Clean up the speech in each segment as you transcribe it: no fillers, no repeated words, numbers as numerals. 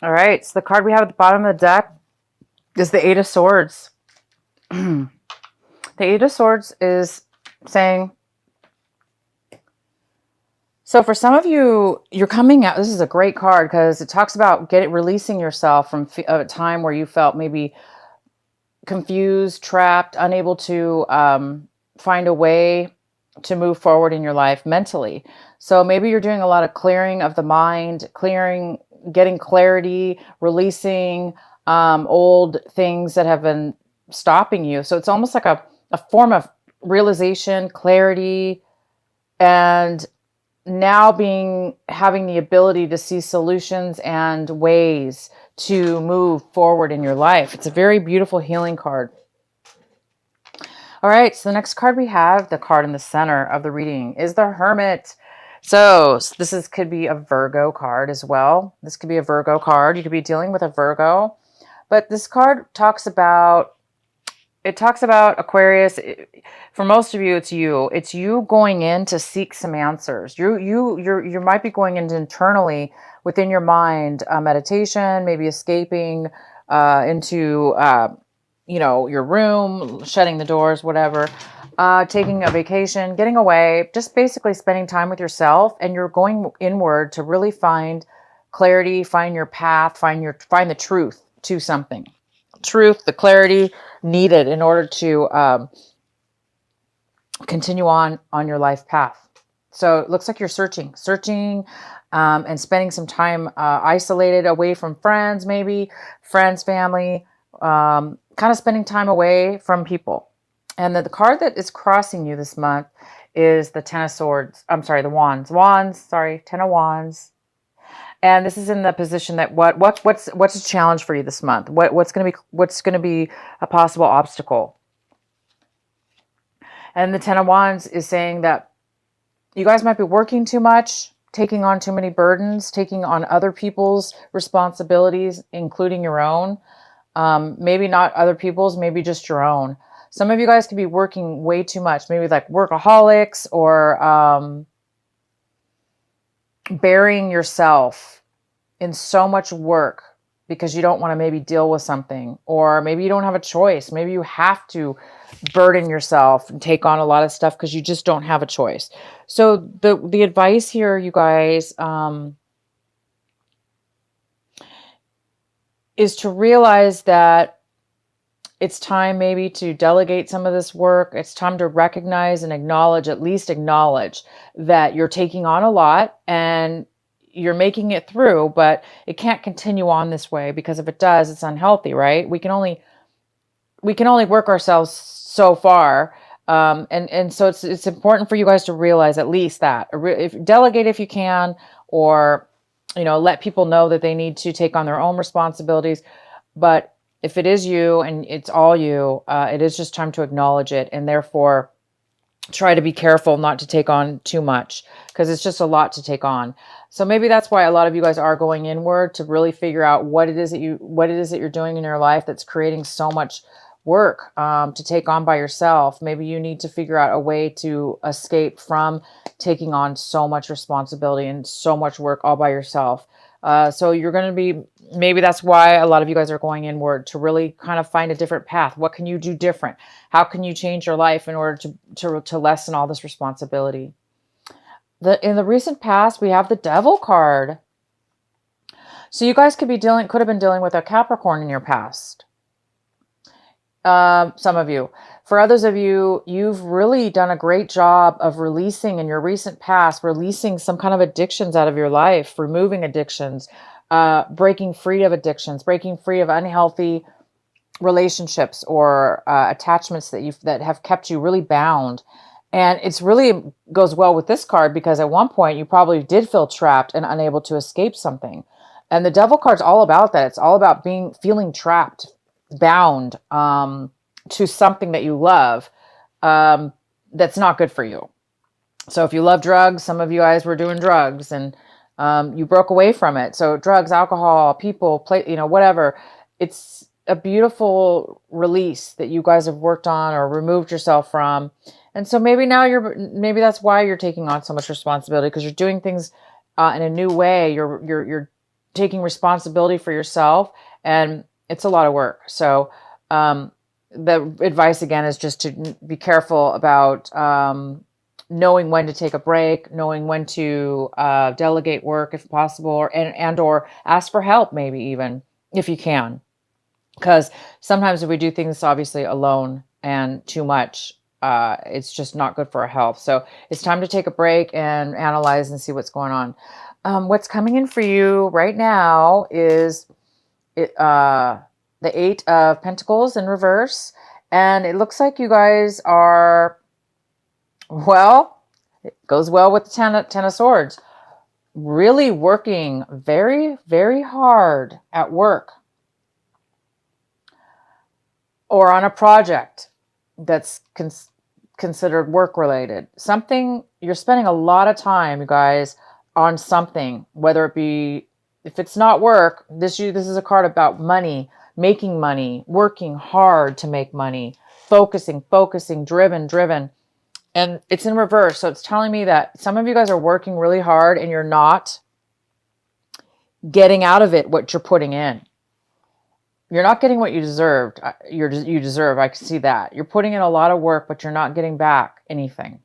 All right, so the card we have at the bottom of the deck is the Eight of Swords. The Eight of Swords is saying, so for some of you, you're coming out, this is a great card because it talks about releasing yourself from a time where you felt maybe confused, trapped, unable to find a way to move forward in your life mentally. So maybe you're doing a lot of clearing of the mind, getting clarity, releasing old things that have been stopping you. So it's almost like a form of realization, clarity, and now having the ability to see solutions and ways to move forward in your life. It's a very beautiful healing card. All right, so the next card we have, the card in the center of the reading, is the Hermit. So this could be a Virgo card as well. This could be a Virgo card. You could be dealing with a Virgo. But this card talks about Aquarius. For most of you, it's you. It's you going in to seek some answers. You might be going into internally within your mind, meditation, maybe escaping into your room, shutting the doors, whatever, taking a vacation, getting away, just basically spending time with yourself, and you're going inward to really find clarity, find your path, find the truth to something. Truth, the clarity needed in order to continue on your life path. So it looks like you're searching, and spending some time isolated away from friends, family, kind of spending time away from people. And the card that is crossing you this month is the Ten of Swords. I'm sorry, the Wands. Ten of Wands. And this is in the position that what's a challenge for you this month? What's going to be a possible obstacle? And the Ten of Wands is saying that you guys might be working too much, taking on too many burdens, taking on other people's responsibilities, including your own. Maybe not other people's, maybe just your own. Some of you guys could be working way too much, maybe like workaholics, or burying yourself in so much work because you don't want to maybe deal with something, or maybe you don't have a choice. Maybe you have to burden yourself and take on a lot of stuff because you just don't have a choice. So the advice here, you guys, is to realize that it's time maybe to delegate some of this work. It's time to recognize and at least acknowledge that you're taking on a lot and you're making it through, but it can't continue on this way, because if it does, it's unhealthy, right? We can only work ourselves so far. And so it's important for you guys to realize at least that. Delegate if you can, or let people know that they need to take on their own responsibilities. But if it is you and it's all you, it is just time to acknowledge it, and therefore try to be careful not to take on too much, because it's just a lot to take on. So maybe that's why a lot of you guys are going inward to really figure out what it is that you're doing in your life that's creating so much work to take on by yourself. Maybe you need to figure out a way to escape from taking on so much responsibility and so much work all by yourself. So you're going to be, maybe that's why a lot of you guys are going inward, to really kind of find a different path. What can you do different? How can you change your life in order to lessen all this responsibility? In the recent past, we have the Devil card. So you guys could have been dealing with a Capricorn in your past. Some of you. For others of you, you've really done a great job of releasing in your recent past, releasing some kind of addictions out of your life, removing addictions, breaking free of addictions, breaking free of unhealthy relationships or attachments that have kept you really bound. And it's really goes well with this card, because at one point you probably did feel trapped and unable to escape something. And the Devil card's all about that. It's all about feeling trapped, bound to something that you love that's not good for you. So if you love drugs, some of you guys were doing drugs and you broke away from it. So drugs, alcohol, people, whatever. It's a beautiful release that you guys have worked on or removed yourself from. And so maybe maybe that's why you're taking on so much responsibility, because you're doing things in a new way. You're taking responsibility for yourself, and it's a lot of work. So the advice again is just to be careful about knowing when to take a break, knowing when to delegate work if possible, or ask for help, maybe even if you can. Because sometimes if we do things obviously alone and too much, it's just not good for our health. So it's time to take a break and analyze and see what's going on. What's coming in for you right now is the Eight of Pentacles in reverse. And it looks like you guys are, well, it goes well with the Ten of Swords. Really working very, very hard at work or on a project that's considered work related. Something, you're spending a lot of time, you guys, on something, whether it be, if it's not work, this is a card about money, making money, working hard to make money, focusing, driven. And it's in reverse. So it's telling me that some of you guys are working really hard and you're not getting out of it what you're putting in. You're not getting what you deserved. You deserve. I can see that. You're putting in a lot of work, but you're not getting back anything.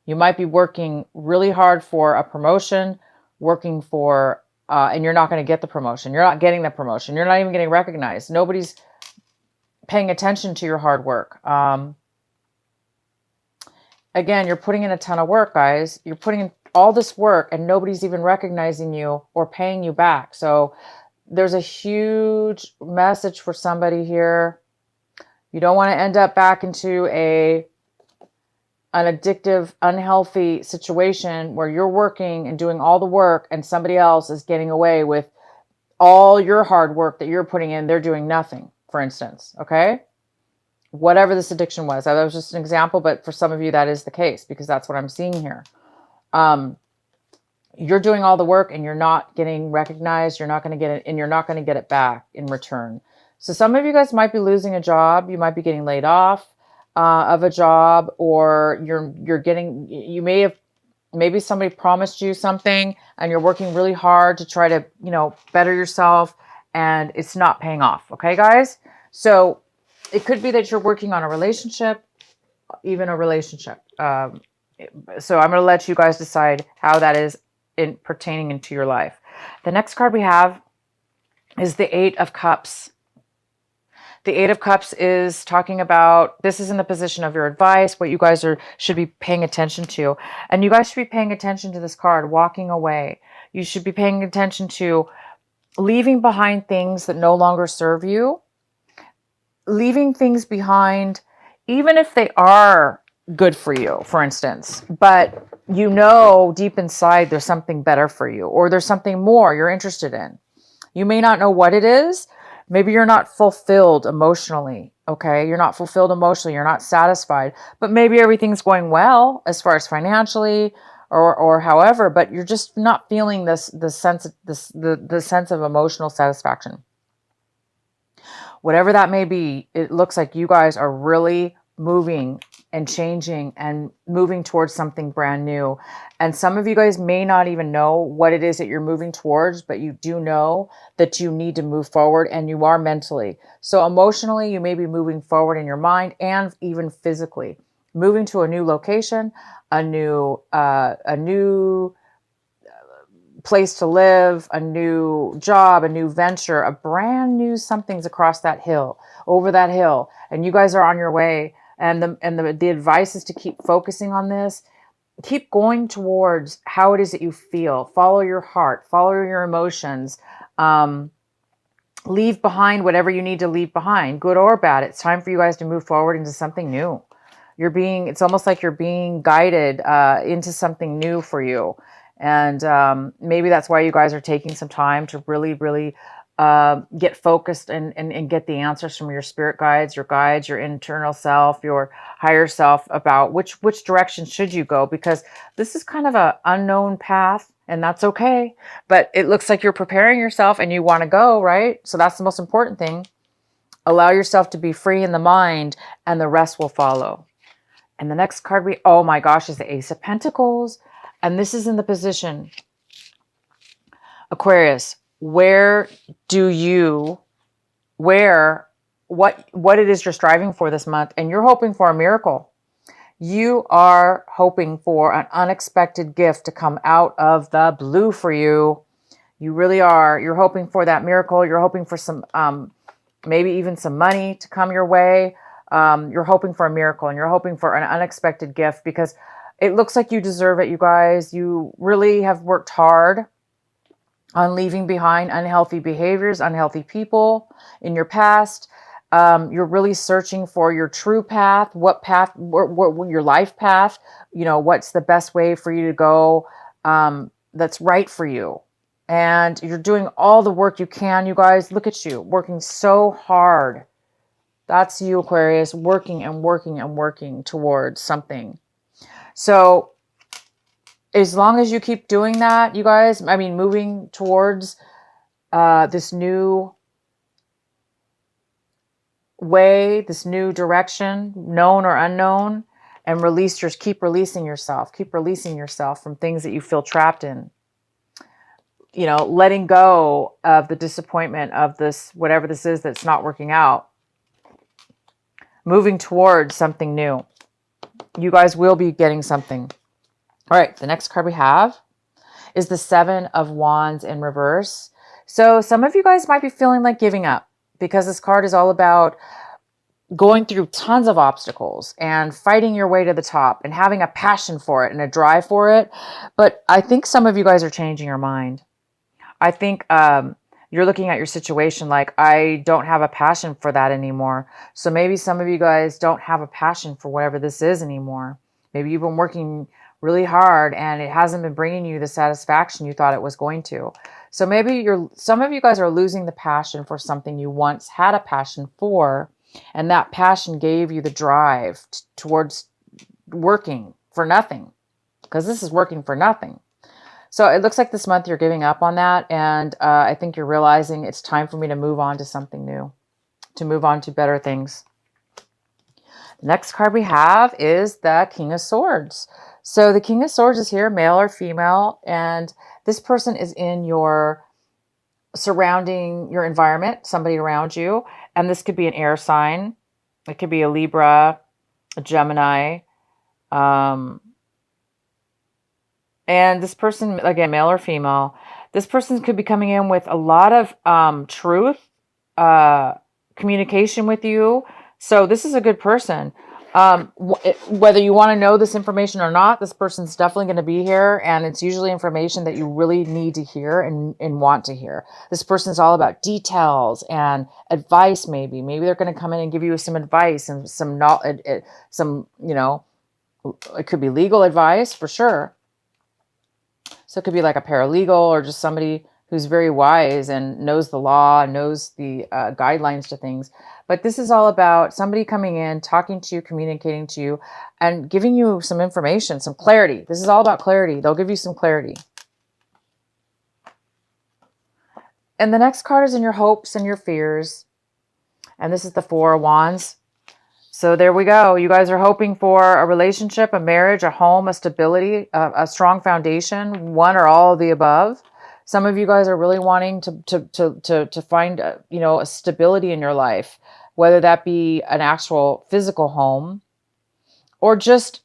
You might be working really hard for a promotion, working for, and you're not going to get the promotion. You're not getting the promotion. You're not even getting recognized. Nobody's paying attention to your hard work. Again, you're putting in a ton of work, guys. You're putting in all this work and nobody's even recognizing you or paying you back. So there's a huge message for somebody here. You don't want to end up back into an addictive, unhealthy situation where you're working and doing all the work and somebody else is getting away with all your hard work that you're putting in. They're doing nothing, for instance. Okay? Whatever this addiction was. That was just an example, but for some of you that is the case because that's what I'm seeing here. You're doing all the work and you're not getting recognized. You're not going to get it, and you're not going to get it back in return. So some of you guys might be losing a job. You might be getting laid off of a job, or you're getting, maybe somebody promised you something and you're working really hard to try to, better yourself and it's not paying off. Okay, guys? So it could be that you're working on a relationship, even a relationship. So I'm going to let you guys decide how that is pertaining into your life. The next card we have is the Eight of Cups. The Eight of Cups is talking about, this is in the position of your advice, what you guys should be paying attention to. And you guys should be paying attention to this card, walking away. You should be paying attention to leaving behind things that no longer serve you. Leaving things behind, even if they are good for you, for instance, but deep inside there's something better for you, or there's something more you're interested in. You may not know what it is. Maybe you're not fulfilled emotionally. Okay. You're not fulfilled emotionally. You're not satisfied, but maybe everything's going well as far as financially or however, but you're just not feeling the sense of emotional satisfaction. Whatever that may be, it looks like you guys are really moving and changing and moving towards something brand new. And some of you guys may not even know what it is that you're moving towards, but you do know that you need to move forward, and you are mentally. So emotionally, you may be moving forward in your mind and even physically. Moving to a new location, a new place to live, a new job, a new venture, a brand new something's across that hill, over that hill, and you guys are on your way. And the advice is to keep focusing on this. Keep going towards how it is that you feel. Follow your heart. Follow your emotions. Leave behind whatever you need to leave behind, good or bad. It's time for you guys to move forward into something new. It's almost like you're being guided into something new for you. And maybe that's why you guys are taking some time to really, really get focused and get the answers from your spirit guides, your internal self, your higher self about which direction should you go, because this is kind of an unknown path, and that's okay. But it looks like you're preparing yourself and you want to go, right? So that's the most important thing. Allow yourself to be free in the mind, and the rest will follow. And the next card oh my gosh, is the Ace of Pentacles. And this is in the position Aquarius, where do you, where, what it is you're striving for this month, and you're hoping for a miracle. You are hoping for an unexpected gift to come out of the blue for you. You really are. You're hoping for that miracle. You're hoping for some, maybe even some money to come your way. You're hoping for a miracle, and you're hoping for an unexpected gift because it looks like you deserve it, you guys. You really have worked hard on leaving behind unhealthy behaviors, unhealthy people in your past. You're really searching for your true path, what your life path, what's the best way for you to go, that's right for you. And you're doing all the work you can, you guys. Look at you, working so hard. That's you, Aquarius, working and working and working towards something. So as long as you keep doing that, you guys, I mean, moving towards this new way, this new direction, known or unknown, and keep releasing yourself from things that you feel trapped in. Letting go of the disappointment of this, whatever this is that's not working out. Moving towards something new. You guys will be getting something. All right, the next card we have is the Seven of Wands in reverse. So some of you guys might be feeling like giving up because this card is all about going through tons of obstacles and fighting your way to the top and having a passion for it and a drive for it. But I think some of you guys are changing your mind. I think you're looking at your situation like, I don't have a passion for that anymore. So maybe some of you guys don't have a passion for whatever this is anymore. Maybe you've been working really hard and it hasn't been bringing you the satisfaction you thought it was going to. So maybe some of you guys are losing the passion for something you once had a passion for, and that passion gave you the drive towards working for nothing, because this is working for nothing. So it looks like this month you're giving up on that, and I think you're realizing it's time for me to move on to something new, to move on to better things. The next card we have is the King of Swords. So the King of Swords is here, male or female, and this person is in your surrounding, your environment, somebody around you, and this could be an air sign. It could be a Libra, a Gemini, and this person, again, male or female, this person could be coming in with a lot of truth, communication with you. So this is a good person. Whether you want to know this information or not, this person's definitely going to be here. And it's usually information that you really need to hear and want to hear. This person's all about details and advice. Maybe they're going to come in and give you some advice and some knowledge, it could be legal advice for sure. So it could be like a paralegal or just somebody who's very wise and knows the law and knows the guidelines to things. But this is all about somebody coming in, talking to you, communicating to you, and giving you some information, some clarity. This is all about clarity. They'll give you some clarity. And the next card is in your hopes and your fears. And this is the Four of Wands. So there we go. You guys are hoping for a relationship, a marriage, a home, a stability, a strong foundation, one or all of the above. Some of you guys are really wanting to find a stability in your life, whether that be an actual physical home or just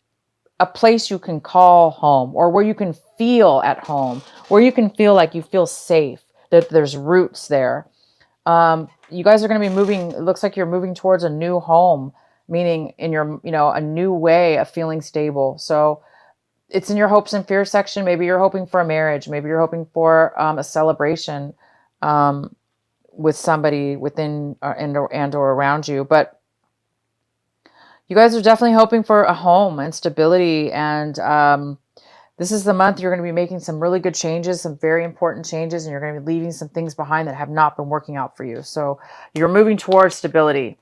a place you can call home, or where you can feel at home, where you can feel like you feel safe, that there's roots there. You guys are going to be moving. It looks like you're moving towards a new home, meaning in your, a new way of feeling stable. So it's in your hopes and fears section. Maybe you're hoping for a marriage. Maybe you're hoping for a celebration with somebody within and or around you. But you guys are definitely hoping for a home and stability. And this is the month you're going to be making some really good changes, some very important changes, and you're going to be leaving some things behind that have not been working out for you. So you're moving towards stability.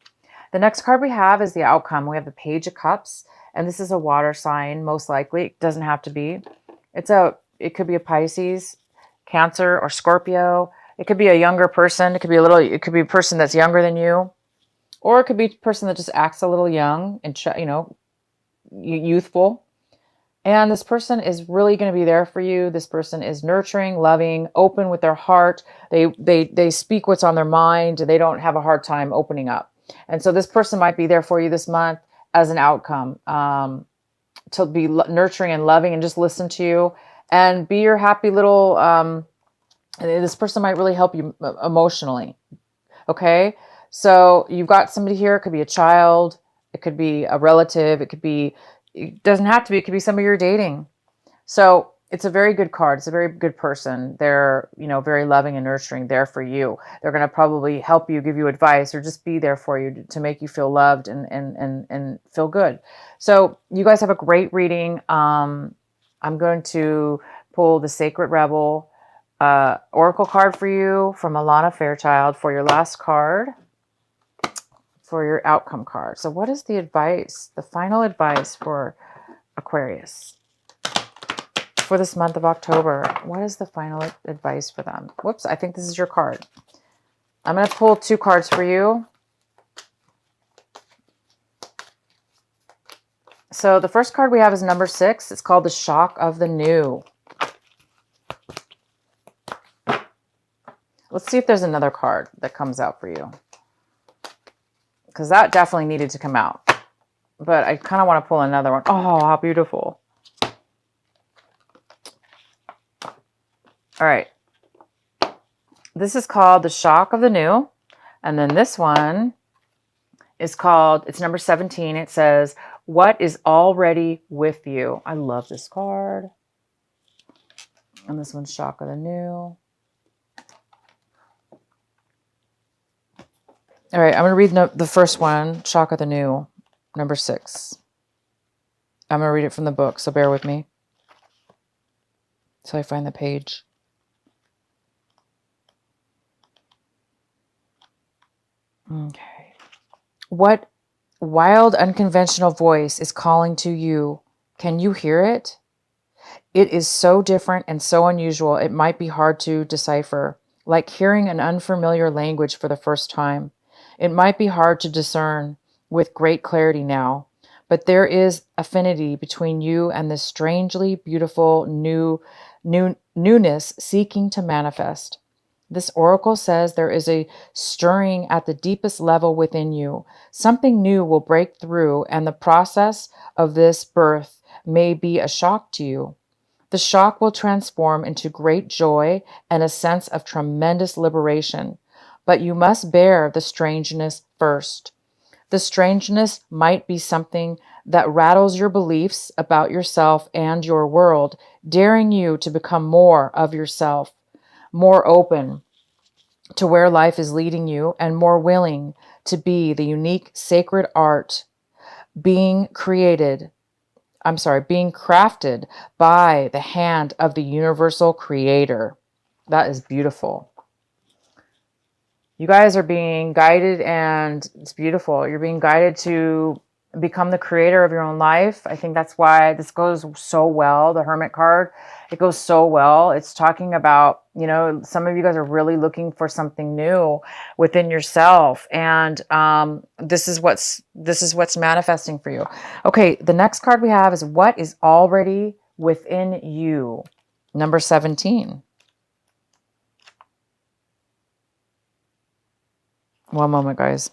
The next card we have is the outcome. We have the Page of Cups, and this is a water sign, most likely. It doesn't have to be. It could be a Pisces, Cancer, or Scorpio. It could be a younger person. It could be a person that's younger than you, or it could be a person that just acts a little young and youthful. And this person is really going to be there for you. This person is nurturing, loving, open with their heart. They speak what's on their mind. They don't have a hard time opening up. And so this person might be there for you this month as an outcome, to be nurturing and loving and just listen to you and be your happy little, this person might really help you emotionally. Okay. So you've got somebody here. It could be a child. It could be a relative. It doesn't have to be, it could be somebody you're dating. So it's a very good card. It's a very good person. They're, very loving and nurturing, there for you. They're going to probably help you, give you advice, or just be there for you to make you feel loved and feel good. So you guys have a great reading. I'm going to pull the Sacred Rebel Oracle card for you from Alana Fairchild for your last card, for your outcome card. So what is the advice, the final advice for Aquarius for this month of October? What is the final advice for them? Whoops, I think this is your card. I'm going to pull 2 cards for you. So the first card we have is number 6. It's called the Shock of the New. Let's see if there's another card that comes out for you, because that definitely needed to come out. But I kind of want to pull another one. Oh, how beautiful. All right. This is called the Shock of the New. And then this one is called, it's number 17. It says, what is already with you? I love this card. And this one's Shock of the New. All right, I'm going to read the first one, Shock of the New, number 6. I'm going to read it from the book, so bear with me till I find the page. Okay. What wild, unconventional voice is calling to you? Can you hear it? It is so different and so unusual, it might be hard to decipher, like hearing an unfamiliar language for the first time. It might be hard to discern with great clarity now, but there is affinity between you and this strangely beautiful newness seeking to manifest. This oracle says there is a stirring at the deepest level within you. Something new will break through, and the process of this birth may be a shock to you. The shock will transform into great joy and a sense of tremendous liberation. But you must bear the strangeness first. The strangeness might be something that rattles your beliefs about yourself and your world, daring you to become more of yourself, more open to where life is leading you, and more willing to be the unique sacred art being crafted by the hand of the universal creator. That is beautiful. You guys are being guided, and it's beautiful. You're being guided to become the creator of your own life. I think that's why this goes so well. The Hermit card, it goes so well. It's talking about, some of you guys are really looking for something new within yourself. And this is what's manifesting for you. Okay, the next card we have is what is already within you. Number 17. One moment, guys.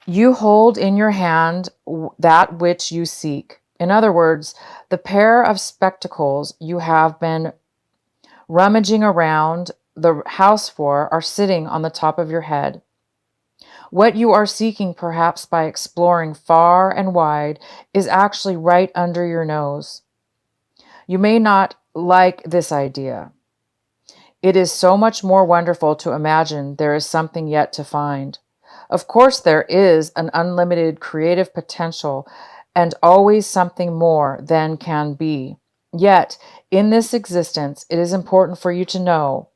You hold in your hand that which you seek. In other words, the pair of spectacles you have been rummaging around the house for are sitting on the top of your head. What you are seeking, perhaps by exploring far and wide, is actually right under your nose. You may not like this idea. It is so much more wonderful to imagine there is something yet to find. Of course, there is an unlimited creative potential and always something more than can be. Yet, in this existence, it is important for you to know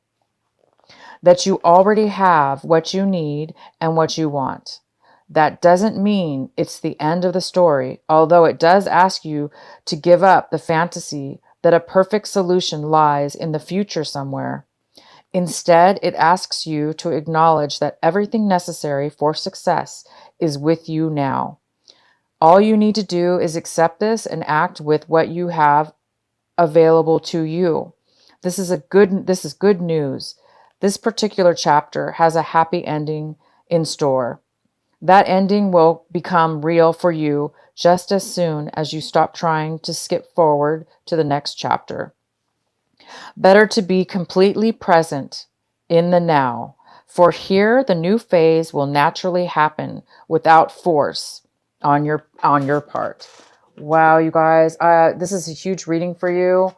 that you already have what you need and what you want. That doesn't mean it's the end of the story, although it does ask you to give up the fantasy that a perfect solution lies in the future somewhere. Instead, it asks you to acknowledge that everything necessary for success is with you now. All you need to do is accept this and act with what you have available to you. This is good news. This particular chapter has a happy ending in store. That ending will become real for you just as soon as you stop trying to skip forward to the next chapter. Better to be completely present in the now, for here the new phase will naturally happen without force on your part. Wow, you guys, this is a huge reading for you.